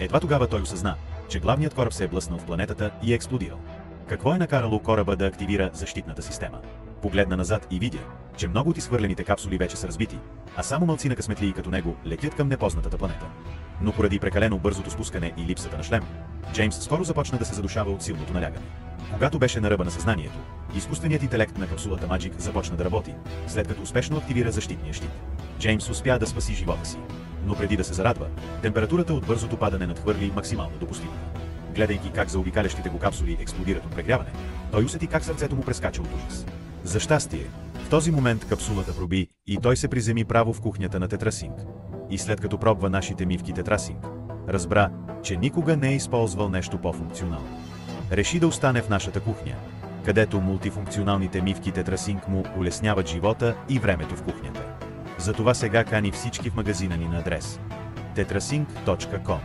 Едва тогава той осъзна, че главният кораб се е блъснал в планетата и е експлодирал. Какво е накарало кораба да активира защитната система? Погледна назад и видя, че много от изхвърлените капсули вече са разбити, а само малцина късметлии като него летят към непознатата планета. Но поради прекалено бързото спускане и липсата на шлем, Джеймс скоро започна да се задушава от силното налягане. Когато беше на ръба на съзнанието, изкуственият интелект на капсулата Magic започна да работи, след като успешно активира защитния щит. Джеймс успя да спаси живота си. Но преди да се зарадва, температурата от бързото падане надхвърли максимално допустимата. Гледайки как заобикалящите го капсули експлодират от прегряване, той усети как сърцето му прескача от ужас. За щастие, в този момент капсулата проби и той се приземи право в кухнята на Тетрасинк. И след като пробва нашите мивки Тетрасинк, разбра, че никога не е използвал нещо по-функционално. Реши да остане в нашата кухня, където мултифункционалните мивки Тетрасинк му улесняват живота и времето в кухнята. Затова сега кани всички в магазина ни на адрес tetrasync.com.